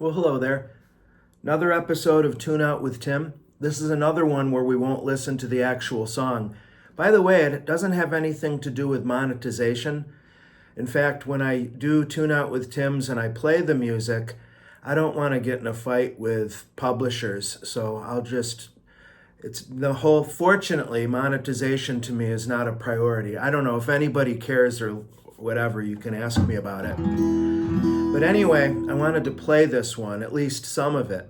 Well, hello there. Another episode of Tune Out with Tim. This is another one where we won't listen to the actual song. By the way, it doesn't have anything to do with monetization. In fact, when I do Tune Out with Tim's and I play the music, I don't want to get in a fight with publishers. So fortunately, monetization to me is not a priority. I don't know if anybody cares or whatever, you can ask me about it. But anyway, I wanted to play this one, at least some of it,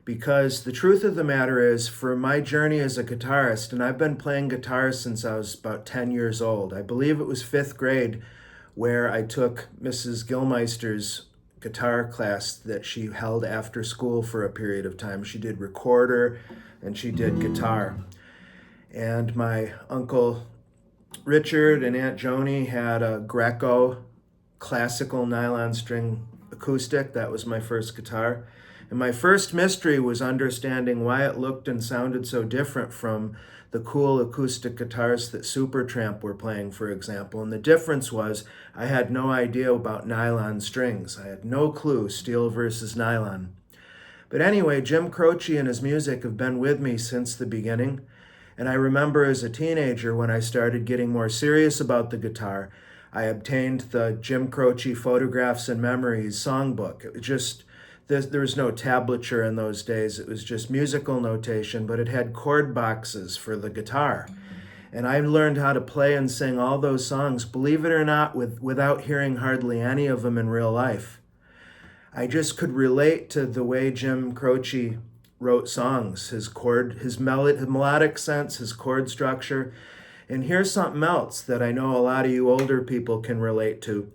because the truth of the matter is, for my journey as a guitarist, and I've been playing guitar since I was about 10 years old. I believe it was fifth grade where I took Mrs. Gilmeister's guitar class that she held after school for a period of time. She did recorder and she did guitar. And my Uncle Richard and Aunt Joni had a Greco classical nylon string acoustic. That was my first guitar. And my first mystery was understanding why it looked and sounded so different from the cool acoustic guitars that Supertramp were playing, for example. And the difference was I had no idea about nylon strings. I had no clue, steel versus nylon. But anyway, Jim Croce and his music have been with me since the beginning. And I remember as a teenager when I started getting more serious about the guitar, I obtained the Jim Croce Photographs and Memories songbook. It was just, there was no tablature in those days. It was just musical notation, but it had chord boxes for the guitar. And I learned how to play and sing all those songs, believe it or not, without hearing hardly any of them in real life. I just could relate to the way Jim Croce wrote songs, his melodic sense, his chord structure. And here's something else that I know a lot of you older people can relate to.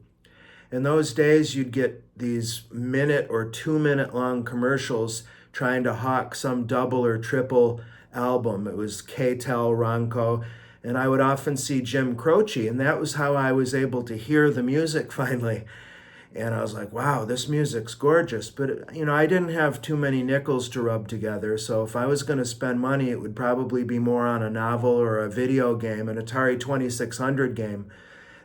In those days, you'd get these minute or 2 minute long commercials trying to hawk some double or triple album. It was K-Tel, Ronco, and I would often see Jim Croce, and that was how I was able to hear the music finally. And I was like, wow, this music's gorgeous. But, I didn't have too many nickels to rub together. So if I was going to spend money, it would probably be more on a novel or a video game, an Atari 2600 game,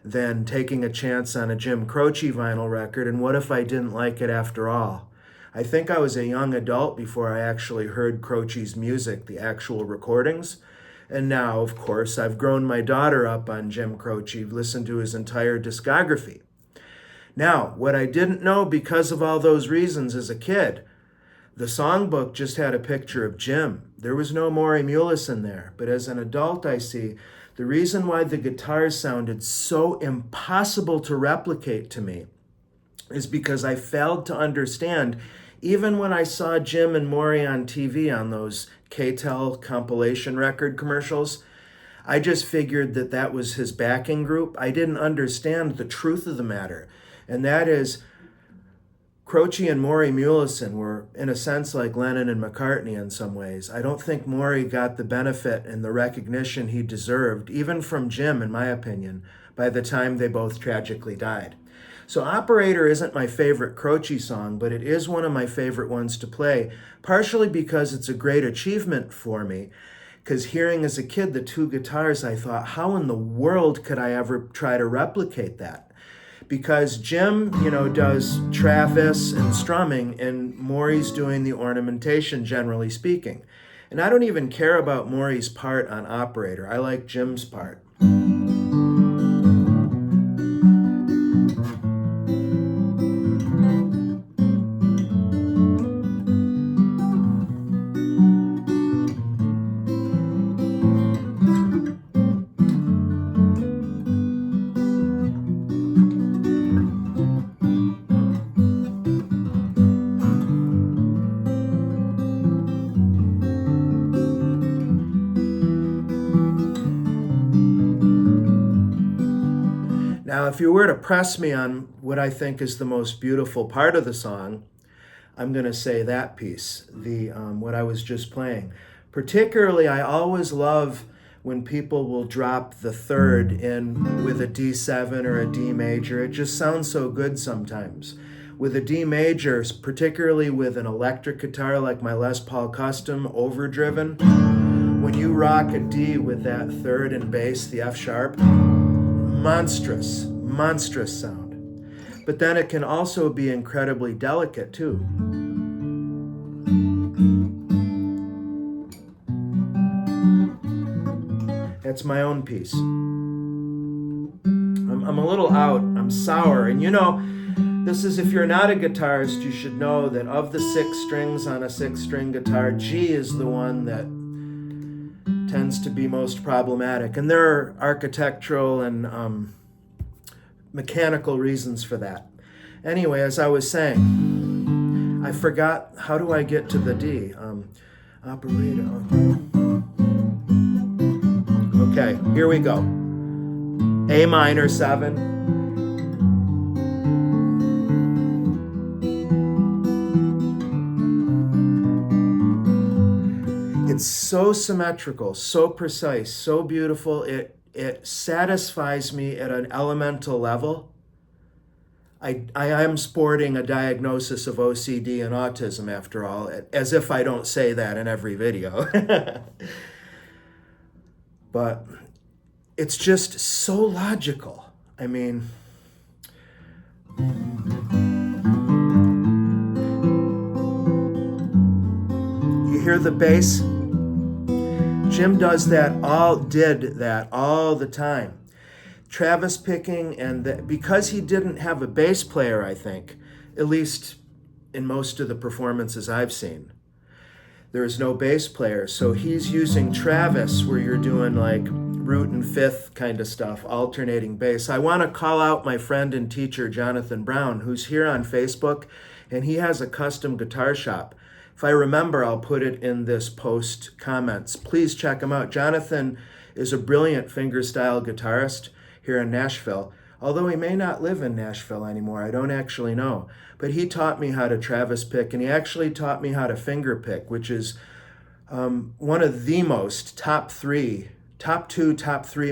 than taking a chance on a Jim Croce vinyl record. And what if I didn't like it after all? I think I was a young adult before I actually heard Croce's music, the actual recordings. And now, of course, I've grown my daughter up on Jim Croce, listened to his entire discography. Now, what I didn't know because of all those reasons as a kid, the songbook just had a picture of Jim. There was no Maury Mulis in there. But as an adult, I see the reason why the guitars sounded so impossible to replicate to me is because I failed to understand, even when I saw Jim and Maury on TV on those K-Tel compilation record commercials, I just figured that was his backing group. I didn't understand the truth of the matter. And that is, Croce and Maury Mulison were, in a sense, like Lennon and McCartney in some ways. I don't think Maury got the benefit and the recognition he deserved, even from Jim, in my opinion, by the time they both tragically died. So Operator isn't my favorite Croce song, but it is one of my favorite ones to play, partially because it's a great achievement for me. Because hearing as a kid the two guitars, I thought, how in the world could I ever try to replicate that? Because Jim, does Travis and strumming, and Maury's doing the ornamentation, generally speaking. And I don't even care about Maury's part on Operator. I like Jim's part. Now, if you were to press me on what I think is the most beautiful part of the song, I'm going to say that piece, what I was just playing. Particularly, I always love when people will drop the third in with a D7 or a D major. It just sounds so good sometimes. With a D major, particularly with an electric guitar like my Les Paul Custom, overdriven, when you rock a D with that third and bass, the F sharp, monstrous sound. But then it can also be incredibly delicate too. That's my own piece. I'm a little out. I'm sour. And you know, this is, if you're not a guitarist, you should know that of the 6 strings on a 6-string guitar, G is the one that tends to be most problematic. And there are architectural and mechanical reasons for that. Anyway, as I was saying, I forgot, how do I get to the D? Operator. Okay, here we go. A minor 7. It's so symmetrical, so precise, so beautiful. It satisfies me at an elemental level. I am sporting a diagnosis of OCD and autism, after all, as if I don't say that in every video. But it's just so logical. I mean, you hear the bass? Jim did that all the time. Travis picking, and because he didn't have a bass player, I think, at least in most of the performances I've seen, there is no bass player. So he's using Travis, where you're doing like root and fifth kind of stuff, alternating bass. I want to call out my friend and teacher, Jonathan Brown, who's here on Facebook, and he has a custom guitar shop. If I remember, I'll put it in this post comments. Please check him out. Jonathan is a brilliant fingerstyle guitarist here in Nashville, although he may not live in Nashville anymore. I don't actually know. But he taught me how to Travis pick, and he actually taught me how to finger pick, which is one of the most top 3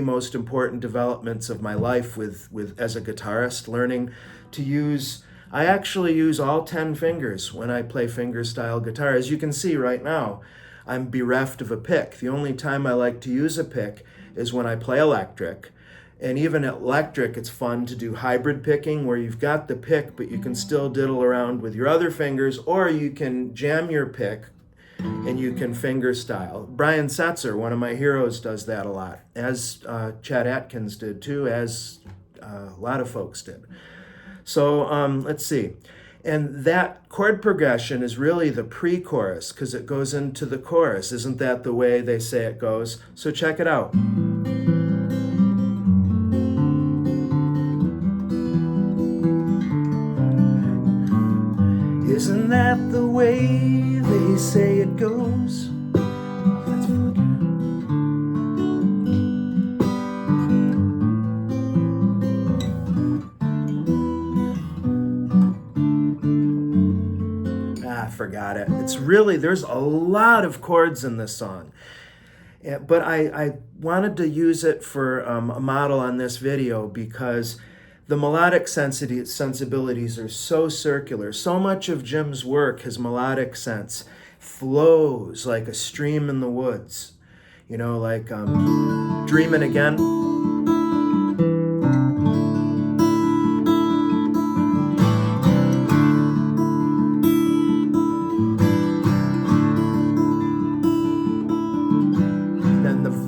most important developments of my life with as a guitarist, learning to use. I actually use all 10 fingers when I play fingerstyle guitar. As you can see right now, I'm bereft of a pick. The only time I like to use a pick is when I play electric. And even electric, it's fun to do hybrid picking, where you've got the pick, but you can still diddle around with your other fingers, or you can jam your pick and you can fingerstyle. Brian Setzer, one of my heroes, does that a lot, as Chad Atkins did too, as a lot of folks did. So let's see. And that chord progression is really the pre-chorus, because it goes into the chorus. Isn't that the way they say it goes? So check it out. Isn't that the way they say it goes? Forgot it. It's really, there's a lot of chords in this song. But I wanted to use it for a model on this video, because the melodic sensibilities are so circular. So much of Jim's work, his melodic sense, flows like a stream in the woods. You know, like Dreamin' Again.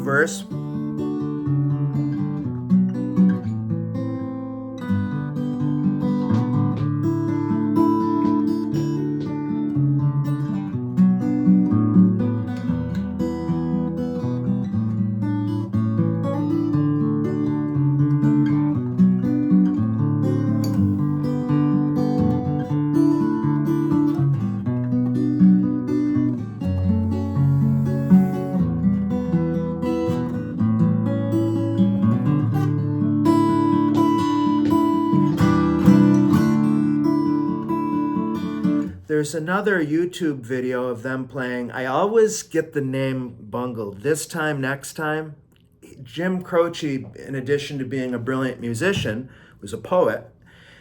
Verse. There's another YouTube video of them playing, I always get the name bungled, This Time, Next Time. Jim Croce, in addition to being a brilliant musician, was a poet.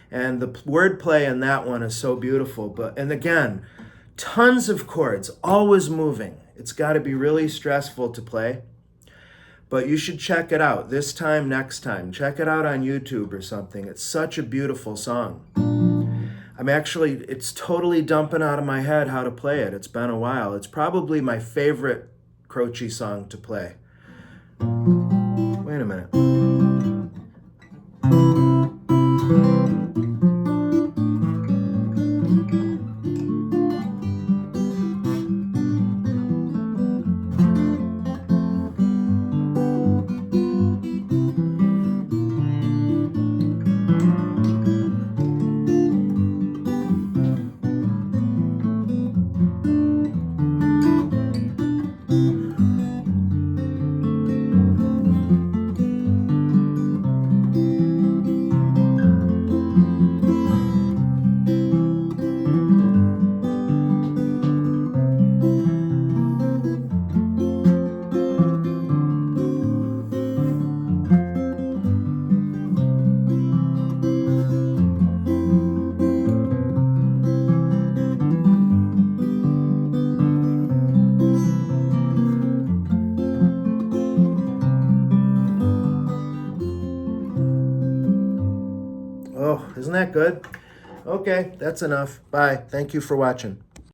And the wordplay in that one is so beautiful. And again, tons of chords, always moving. It's got to be really stressful to play. But you should check it out, This Time, Next Time. Check it out on YouTube or something. It's such a beautiful song. It's totally dumping out of my head how to play it. It's been a while. It's probably my favorite Croce song to play. Wait a minute. Oh, isn't that good? Okay, that's enough. Bye. Thank you for watching.